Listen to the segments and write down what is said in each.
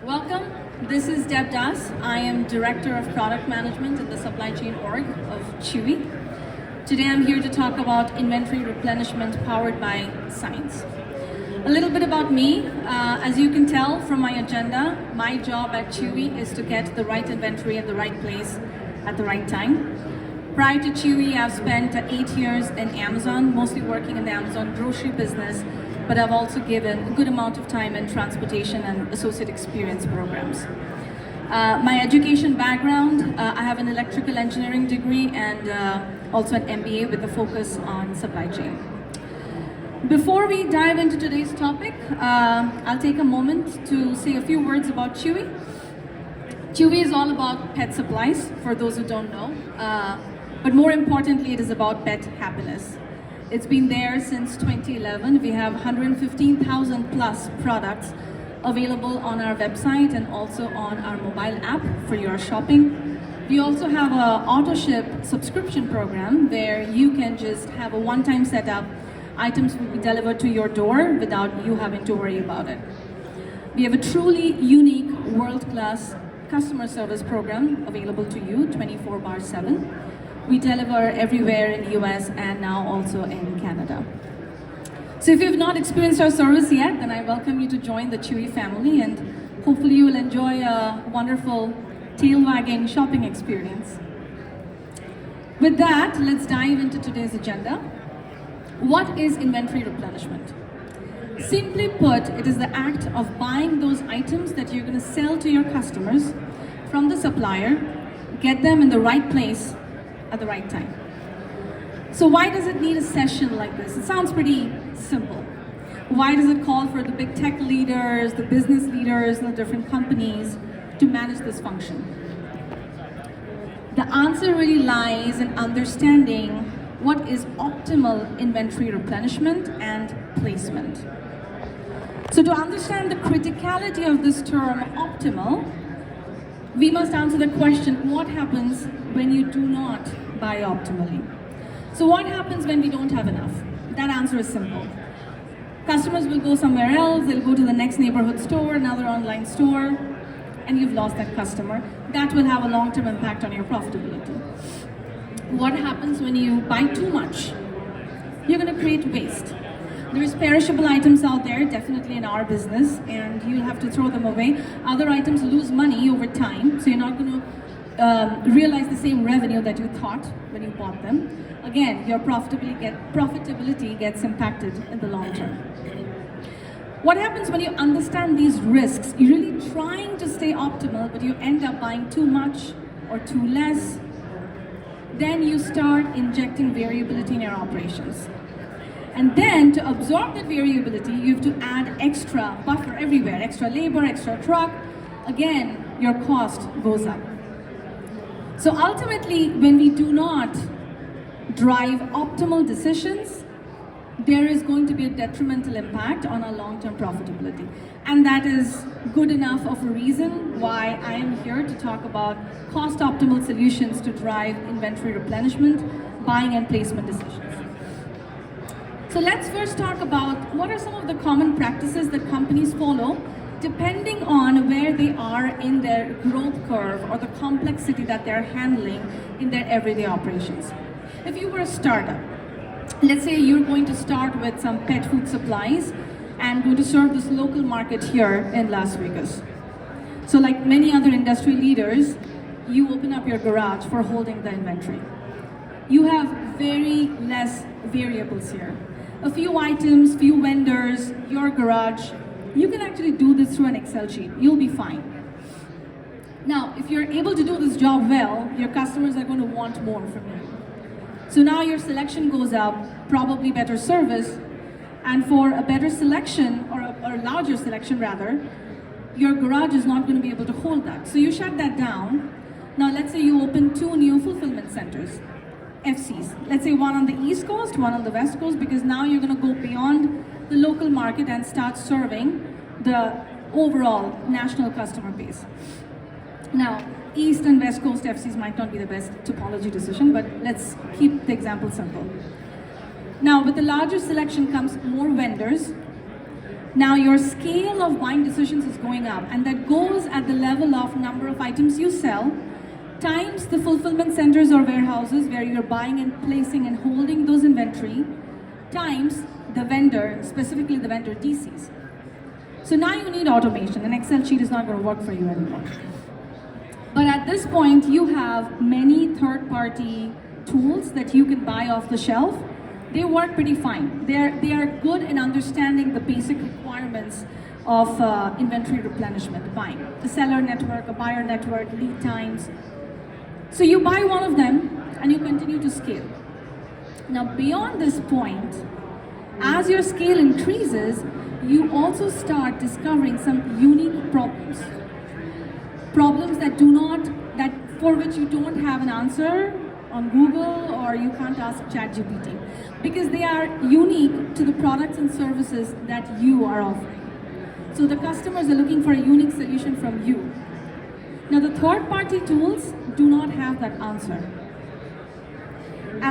Welcome. This is Deb Das. I am Director of Product Management in the Supply Chain Org of Chewy. Today I'm here to talk about inventory replenishment powered by science. A little bit about me. As you can tell from my agenda, my job at Chewy is to get the right inventory at the right place at the right time. Prior to Chewy, I've spent 8 years in Amazon, mostly working in the Amazon grocery business, but I've also given a good amount of time in transportation and associate experience programs. My education background, I have an electrical engineering degree and also an MBA with a focus on supply chain. Before we dive into today's topic, I'll take a moment to say a few words about Chewy. Chewy is all about pet supplies, for those who don't know, but more importantly, it is about pet happiness. It's been there since 2011. We have 115,000 plus products available on our website and also on our mobile app for your shopping. We also have a auto ship subscription program where you can just have a one-time setup. Items will be delivered to your door without you having to worry about it. We have a truly unique world-class customer service program available to you 24/7. We deliver everywhere in the US and now also in Canada. So if you've not experienced our service yet, then I welcome you to join the Chewy family and hopefully you will enjoy a wonderful tail-wagging shopping experience. With that, let's dive into today's agenda. What is inventory replenishment? Simply put, it is the act of buying those items that you're going to sell to your customers from the supplier, get them in the right place at the right time. So why does it need a session like this? It sounds pretty simple. Why does it call for the big tech leaders, the business leaders, and the different companies to manage this function? The answer really lies in understanding what is optimal inventory replenishment and placement. So to understand the criticality of this term optimal, we must answer the question, what happens when you do not buy optimally? So what happens when we don't have enough? That answer is simple. Customers will go somewhere else, they'll go to the next neighborhood store, another online store, and you've lost that customer. That will have a long-term impact on your profitability. What happens when you buy too much? You're going to create waste. There's perishable items out there, definitely in our business, and you'll have to throw them away. Other items lose money over time, so you're not going to realize the same revenue that you thought when you bought them. Again, your profitability gets impacted in the long term. What happens when you understand these risks? You're really trying to stay optimal, but you end up buying too much or too less. Then you start injecting variability in your operations. And then to absorb that variability, you have to add extra buffer everywhere, extra labor, extra truck. Again, your cost goes up. So ultimately, when we do not drive optimal decisions, there is going to be a detrimental impact on our long-term profitability. And that is good enough of a reason why I am here to talk about cost-optimal solutions to drive inventory replenishment, buying and placement decisions. So let's first talk about what are some of the common practices that companies follow depending on where they are in their growth curve or the complexity that they're handling in their everyday operations. If you were a startup, let's say you're going to start with some pet food supplies and going to serve this local market here in Las Vegas. So like many other industry leaders, you open up your garage for holding the inventory. You have very less variables here. A few items, few vendors, your garage. You can actually do this through an Excel sheet. You'll be fine. Now, if you're able to do this job well, your customers are going to want more from you. So now your selection goes up, probably better service, and for a better selection, or a larger selection rather, your garage is not going to be able to hold that. So you shut that down. Now let's say you open 2 new fulfillment centers. FCs. Let's say one on the East Coast, one on the West Coast, because now you're going to go beyond the local market and start serving the overall national customer base. Now, East and West Coast FCs might not be the best topology decision, but let's keep the example simple. Now, with the larger selection comes more vendors, Now your scale of buying decisions is going up, and that goes at the level of number of items you sell, times the fulfillment centers or warehouses where you're buying and placing and holding those inventory, times the vendor, specifically the vendor DCs. So now you need automation. An Excel sheet is not going to work for you anymore. But at this point, you have many third-party tools that you can buy off the shelf. They work pretty fine. They are good in understanding the basic requirements of inventory replenishment, buying. A seller network, a buyer network, lead times. So you buy one of them and you continue to scale. Now beyond this point, as your scale increases, you also start discovering some unique problems. Problems that for which you don't have an answer on Google, or you can't ask ChatGPT, because they are unique to the products and services that you are offering. So the customers are looking for a unique solution from you. Now the third-party tools do not have that answer.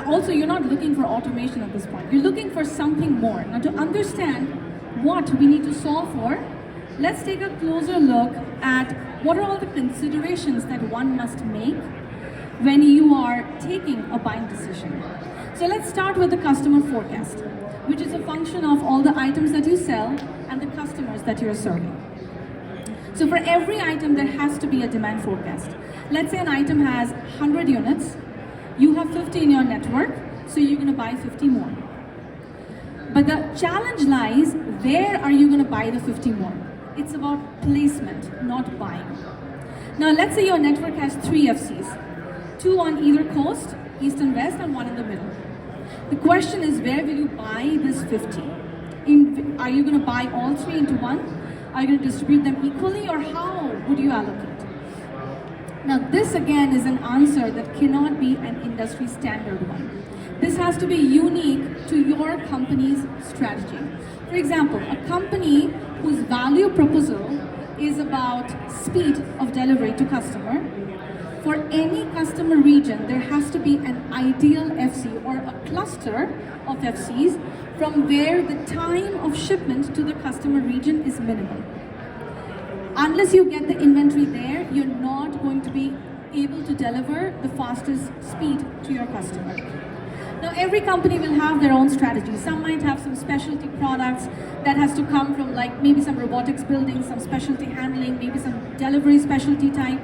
Also, you're not looking for automation at this point. You're looking for something more. Now to understand what we need to solve for, let's take a closer look at what are all the considerations that one must make when you are taking a buying decision. So let's start with the customer forecast, which is a function of all the items that you sell and the customers that you're serving. So for every item, there has to be a demand forecast. Let's say an item has 100 units, you have 50 in your network, so you're going to buy 50 more. But the challenge lies, where are you going to buy the 50 more? It's about placement, not buying. Now let's say your network has 3 FCs. 2 on either coast, east and west, and 1 in the middle. The question is, where will you buy this 50? Are you going to buy all 3 into one? Are you going to distribute them equally, or how would you allocate? Now this again is an answer that cannot be an industry standard one. This has to be unique to your company's strategy. For example, a company whose value proposal is about speed of delivery to customer, for any customer region, there has to be an ideal FC or a cluster of FCs from where the time of shipment to the customer region is minimal. Unless you get the inventory there, you're not going to be able to deliver the fastest speed to your customer. Now, every company will have their own strategy. Some might have some specialty products that has to come from, like, maybe some robotics building, some specialty handling, maybe some delivery specialty type.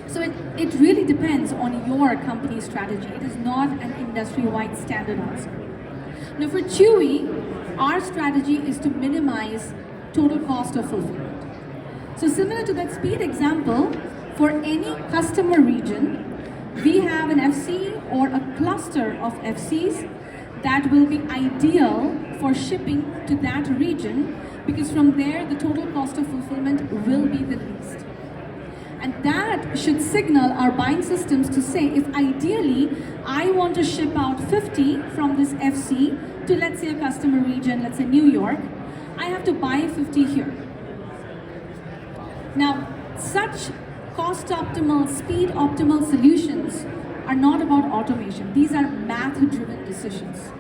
So it really depends on your company's strategy. It is not an industry-wide standard answer. Now for Chewy, our strategy is to minimize total cost of fulfillment. So similar to that speed example, for any customer region, we have an FC or a cluster of FCs that will be ideal for shipping to that region, because from there the total cost of fulfillment will be the least. And that should signal our buying systems to say, if ideally I want to ship out 50 from this FC to, let's say, a customer region, let's say New York, I have to buy 50 here. Now, such cost optimal, speed optimal solutions are not about automation. These are math-driven decisions.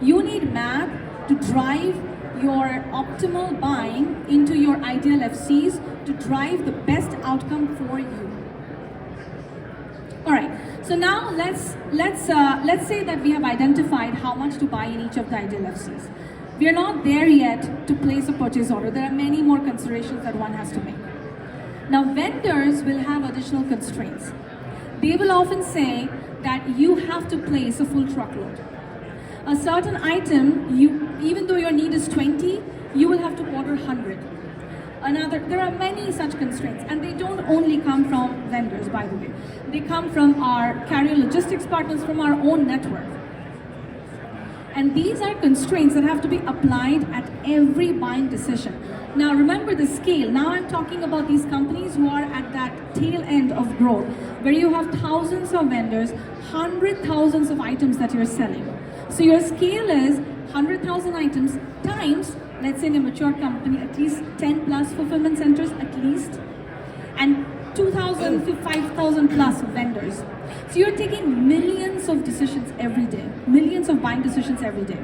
You need math to drive your optimal buying into your ideal FCs to drive the best outcome for you. All right. So now let's say that we have identified how much to buy in each of the ideal FCs. We are not there yet to place a purchase order. There are many more considerations that one has to make. Now vendors will have additional constraints. They will often say that you have to place a full truckload. A certain item, even though your need is 20, you will have to order 100. There are many such constraints, and they don't only come from vendors, by the way. They come from our carrier logistics partners, from our own network. And these are constraints that have to be applied at every buying decision. Now remember the scale. Now I'm talking about these companies who are at that tail end of growth, where you have thousands of vendors, hundred thousands of items that you're selling. So your scale is 100,000 items times, let's say in a mature company, at least 10 plus fulfillment centers at least, and 2,000 to 5,000 plus vendors. So you're taking millions of decisions every day, millions of buying decisions every day.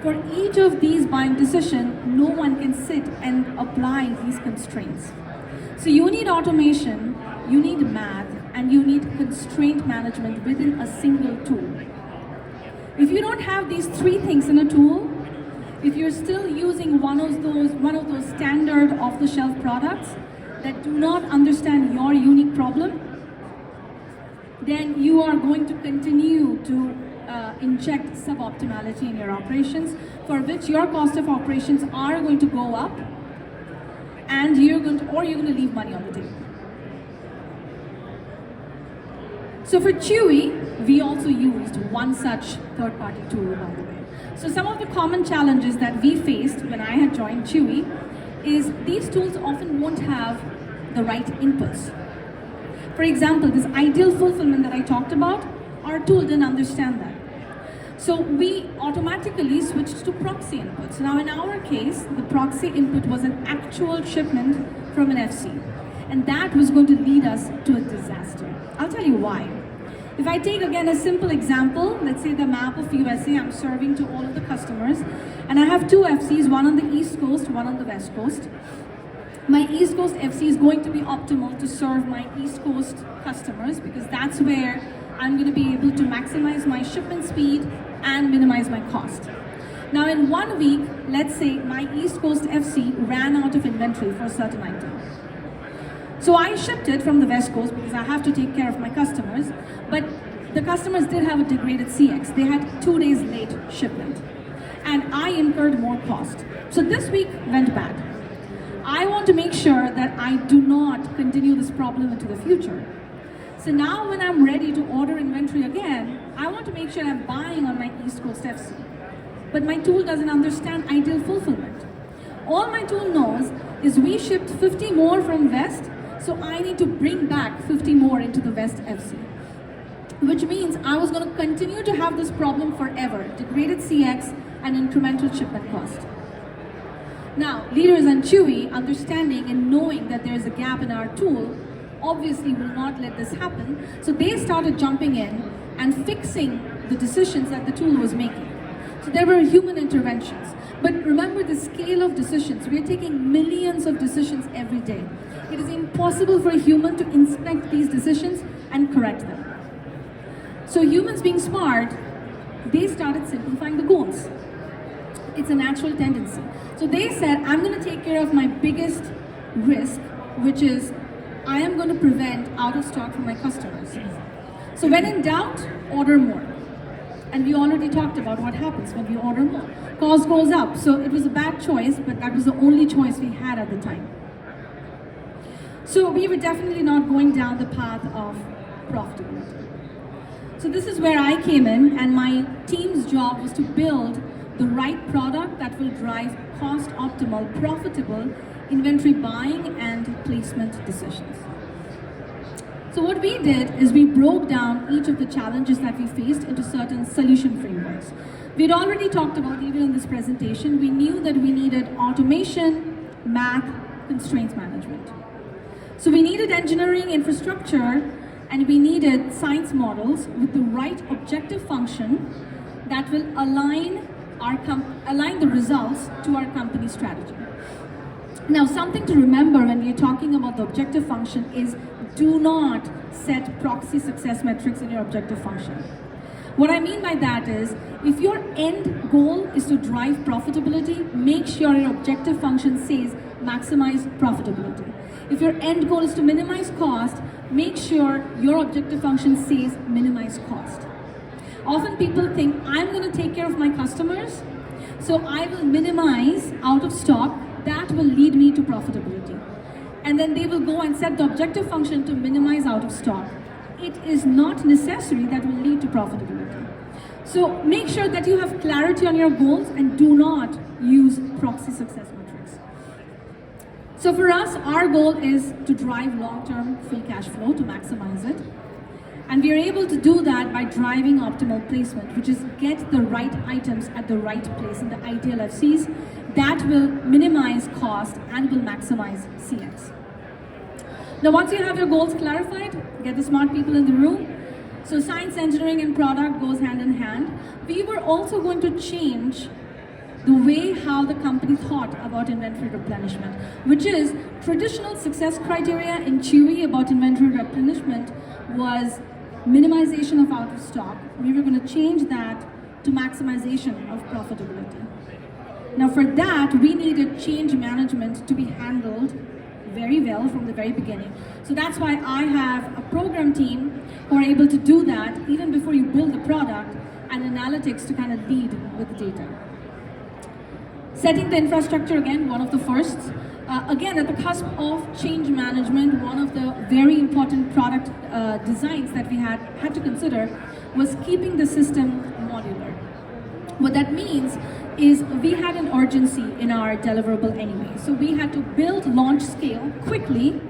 For each of these buying decisions, no one can sit and apply these constraints. So you need automation, you need math, and you need constraint management within a single tool. If you don't have these three things in a tool, if you're still using one of those standard off-the-shelf products that do not understand your unique problem, then you are going to continue to inject suboptimality in your operations, for which your cost of operations are going to go up, and you're going to leave money on the table. So for Chewy, we also used one such third-party tool, by the way. So some of the common challenges that we faced when I had joined Chewy is these tools often won't have the right inputs. For example, this ideal fulfillment that I talked about, our tool didn't understand that. So we automatically switched to proxy inputs. Now in our case, the proxy input was an actual shipment from an FC. And that was going to lead us to a disaster. I'll tell you why. If I take again a simple example, let's say the map of USA I'm serving to all of the customers, and I have two FCs, one on the East Coast, one on the West Coast. My East Coast FC is going to be optimal to serve my East Coast customers because that's where I'm going to be able to maximize my shipment speed and minimize my cost. Now in 1 week, let's say my East Coast FC ran out of inventory for a certain item. So I shipped it from the West Coast because I have to take care of my customers, but the customers did have a degraded CX. They had 2 days late shipment, and I incurred more cost. So this week went bad. I want to make sure that I do not continue this problem into the future. So now when I'm ready to order inventory again, I want to make sure I'm buying on my East Coast FC. But my tool doesn't understand ideal fulfillment. All my tool knows is we shipped 50 more from West, so I need to bring back 50 more into the West FC. Which means I was going to continue to have this problem forever, degraded CX and incremental shipment cost. Now, leaders and Chewy, understanding and knowing that there is a gap in our tool, obviously will not let this happen. So they started jumping in and fixing the decisions that the tool was making. So there were human interventions. But remember the scale of decisions. We are taking millions of decisions every day. It is impossible for a human to inspect these decisions and correct them. So humans being smart, they started simplifying the goals. It's a natural tendency. So they said, I'm going to take care of my biggest risk, which is I am going to prevent out of stock from my customers. So when in doubt, order more. And we already talked about what happens when we order more. Cost goes up. So it was a bad choice, but that was the only choice we had at the time. So we were definitely not going down the path of profitability. So this is where I came in, and my team's job was to build the right product that will drive cost-optimal, profitable inventory buying and placement decisions. So what we did is we broke down each of the challenges that we faced into certain solution frameworks. We'd already talked about, even in this presentation, we knew that we needed automation, math, constraints management. So we needed engineering infrastructure, and we needed science models with the right objective function that will align the results to our company strategy. Now, something to remember when we're talking about the objective function is do not set proxy success metrics in your objective function. What I mean by that is, if your end goal is to drive profitability, make sure your objective function says maximize profitability. If your end goal is to minimize cost, make sure your objective function says minimize cost. Often people think, I'm going to take care of my customers, so I will minimize out of stock. That will lead me to profitability. And then they will go and set the objective function to minimize out of stock. It is not necessary that will lead to profitability. So make sure that you have clarity on your goals and do not use proxy success metrics. So for us, our goal is to drive long-term free cash flow to maximize it. And we are able to do that by driving optimal placement, which is get the right items at the right place in the ideal FCs. That will minimize cost and will maximize CX. Now, once you have your goals clarified, get the smart people in the room. So science, engineering, and product goes hand in hand. We were also going to change the way how the company thought about inventory replenishment, which is traditional success criteria in Chewy about inventory replenishment was minimization of out of stock. We were going to change that to maximization of profitability. Now for that, we needed change management to be handled very well from the very beginning. So that's why I have a program team who are able to do that even before you build the product, and analytics to kind of lead with the data. Setting the infrastructure, again, one of the firsts. Again, at the cusp of change management, one of the very important product designs that we had to consider was keeping the system modular. What that means is we had an urgency in our deliverable anyway. So we had to build launch scale quickly,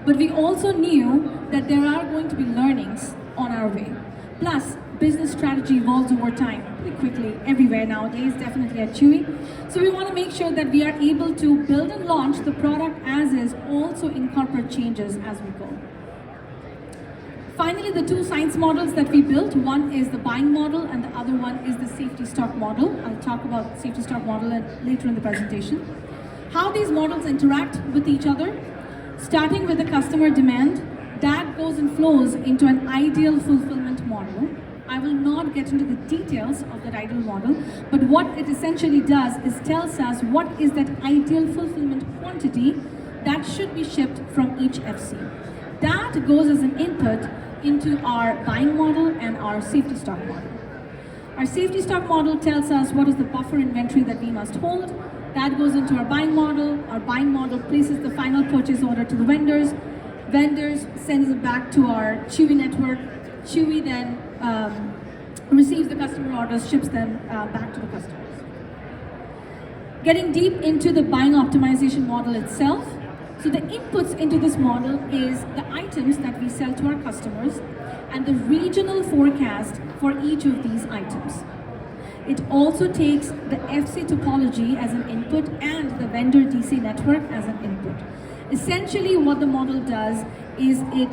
but we also knew that there are going to be learnings on our way. Plus, business strategy evolves over time pretty quickly everywhere nowadays, definitely at Chewy. So we want to make sure that we are able to build and launch the product as is, also incorporate changes as we go. Finally, the two science models that we built, one is the buying model and the other one is the safety stock model. I'll talk about safety stock model later in the presentation. How these models interact with each other, starting with the customer demand, that goes and flows into an ideal fulfillment model. I will not get into the details of that ideal model, but what it essentially does is tells us what is that ideal fulfillment quantity that should be shipped from each FC. That goes as an input into our buying model and our safety stock model. Our safety stock model tells us what is the buffer inventory that we must hold. That goes into our buying model. Our buying model places the final purchase order to the vendors. Vendors sends it back to our Chewy network. Chewy then receives the customer orders, ships them back to the customers. Getting deep into the buying optimization model itself. So the inputs into this model is the items that we sell to our customers and the regional forecast for each of these items. It also takes the FC topology as an input and the vendor DC network as an input. Essentially what the model does is it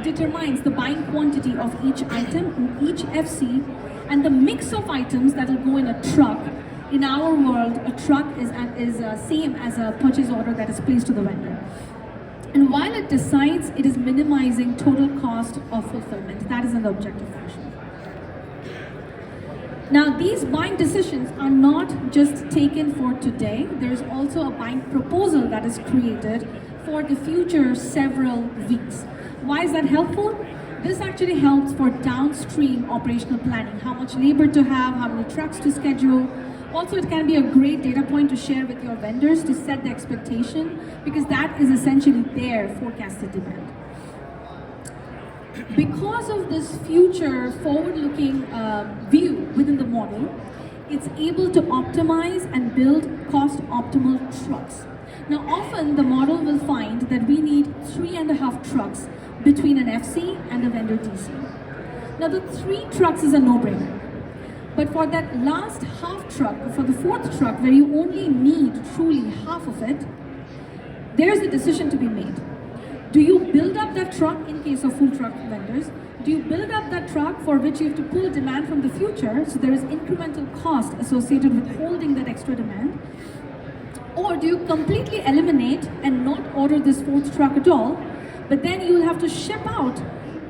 determines the buying quantity of each item in each FC and the mix of items that will go in a truck. In our world, a truck is same as a purchase order that is placed to the vendor. And while it decides, it is minimizing total cost of fulfillment. That is an objective function. Now, these buying decisions are not just taken for today. There is also a buying proposal that is created for the future several weeks. Why is that helpful? This actually helps for downstream operational planning. How much labor to have, how many trucks to schedule. Also, it can be a great data point to share with your vendors to set the expectation, because that is essentially their forecasted demand. Because of this future forward-looking view within the model, it's able to optimize and build cost-optimal trucks. Now, often the model will find that we need 3.5 trucks between an FC and a vendor DC. Now, the 3 trucks is a no-brainer. But for that last half truck, for the 4th truck, where you only need truly half of it, there's a decision to be made. Do you build up that truck in case of full truck vendors? Do you build up that truck for which you have to pull demand from the future, so there is incremental cost associated with holding that extra demand? Or do you completely eliminate and not order this 4th truck at all, but then you'll have to ship out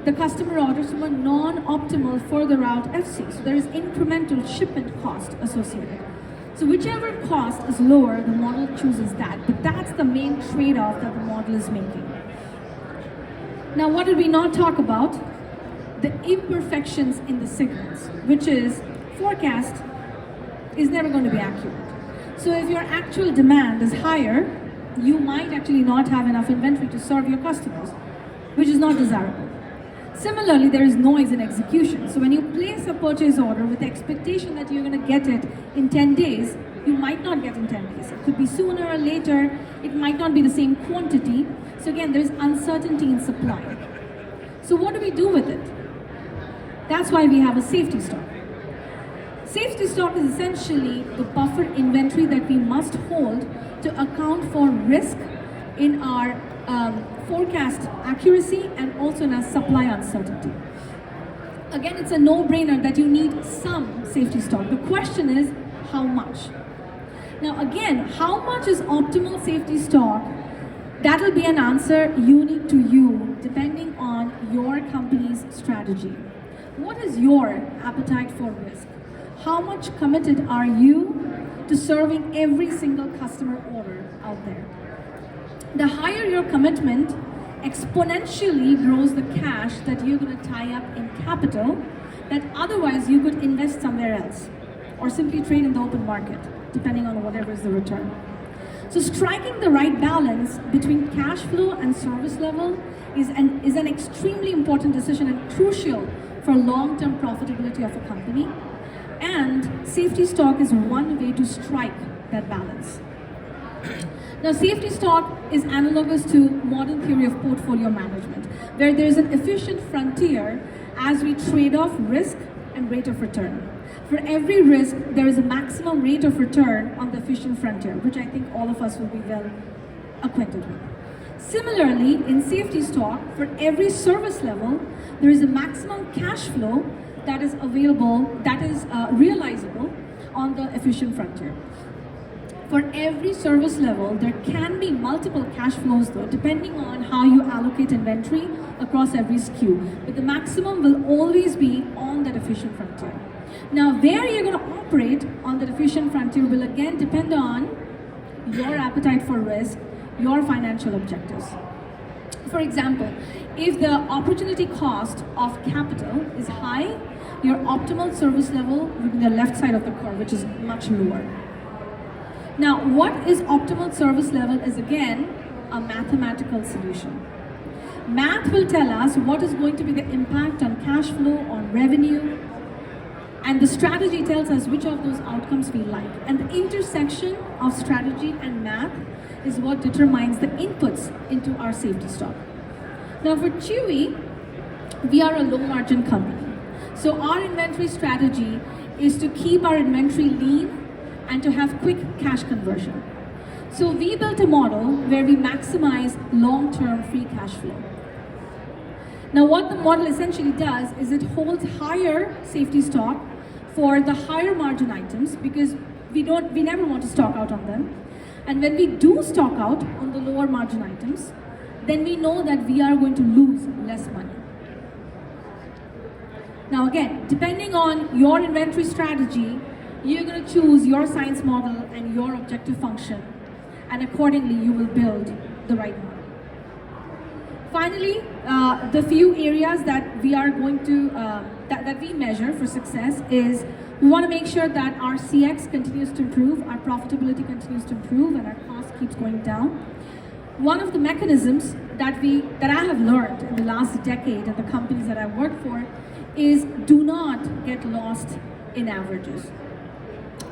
the customer orders from a non-optimal further out FC. So there is incremental shipment cost associated. So whichever cost is lower, the model chooses that. But that's the main trade-off that the model is making. Now, what did we not talk about? The imperfections in the signals, which is forecast is never going to be accurate. So if your actual demand is higher, you might actually not have enough inventory to serve your customers, which is not desirable. Similarly, there is noise in execution. So when you place a purchase order with the expectation that you're going to get it in 10 days, you might not get in 10 days. It could be sooner or later. It might not be the same quantity. So again, there's uncertainty in supply. So what do we do with it? That's why we have a safety stock. Safety stock is essentially the buffered inventory that we must hold to account for risk in our forecast accuracy and also in our supply uncertainty. Again, it's a no-brainer that you need some safety stock. The question is, how much. Now again, how much is optimal safety stock? That'll be an answer unique to you depending on your company's strategy. What is your appetite for risk? How much committed are you to serving every single customer order out there? The higher your commitment, exponentially grows the cash that you're going to tie up in capital that otherwise you could invest somewhere else or simply trade in the open market, depending on whatever is the return. So striking the right balance between cash flow and service level is an extremely important decision and crucial for long-term profitability of a company. And safety stock is one way to strike that balance. Now, safety stock is analogous to modern theory of portfolio management, where there is an efficient frontier as we trade off risk and rate of return. For every risk, there is a maximum rate of return on the efficient frontier, which I think all of us will be well acquainted with. Similarly, in safety stock, for every service level, there is a maximum cash flow that is available, that is realizable on the efficient frontier. For every service level, there can be multiple cash flows though, depending on how you allocate inventory across every SKU. But the maximum will always be on that efficient frontier. Now, where you're going to operate on that efficient frontier will again depend on your appetite for risk, your financial objectives. For example, if the opportunity cost of capital is high, your optimal service level would be the left side of the curve, which is much lower. Now, what is optimal service level is again a mathematical solution. Math will tell us what is going to be the impact on cash flow, on revenue, and the strategy tells us which of those outcomes we like. And the intersection of strategy and math is what determines the inputs into our safety stock. Now for Chewy, we are a low margin company. So our inventory strategy is to keep our inventory lean and to have quick cash conversion. So we built a model where we maximize long-term free cash flow. Now what the model essentially does is it holds higher safety stock for the higher margin items because we never want to stock out on them. And when we do stock out on the lower margin items, then we know that we are going to lose less money. Now again, depending on your inventory strategy, you're going to choose your science model and your objective function, and accordingly you will build the right model. Finally, the few areas that we are going to that we measure for success is we want to make sure that our CX continues to improve, our profitability continues to improve, and our cost keeps going down. One of the mechanisms that I have learned in the last decade at the companies that I've worked for is do not get lost in averages.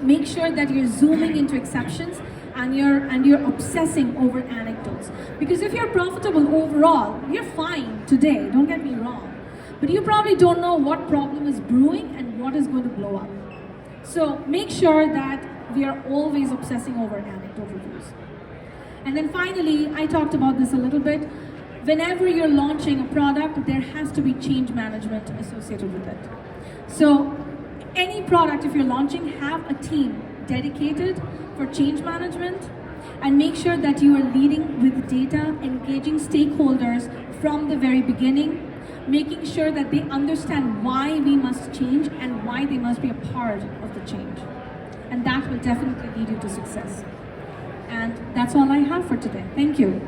Make sure that you're zooming into exceptions and you're obsessing over anecdotes. Because if you're profitable overall, you're fine today, don't get me wrong. But you probably don't know what problem is brewing and what is going to blow up. So make sure that we are always obsessing over anecdotal views. And then finally, I talked about this a little bit. Whenever you're launching a product, there has to be change management associated with it. So any product, if you're launching, have a team dedicated for change management and make sure that you are leading with data, engaging stakeholders from the very beginning, making sure that they understand why we must change and why they must be a part of the change. And that will definitely lead you to success. And that's all I have for today. Thank you.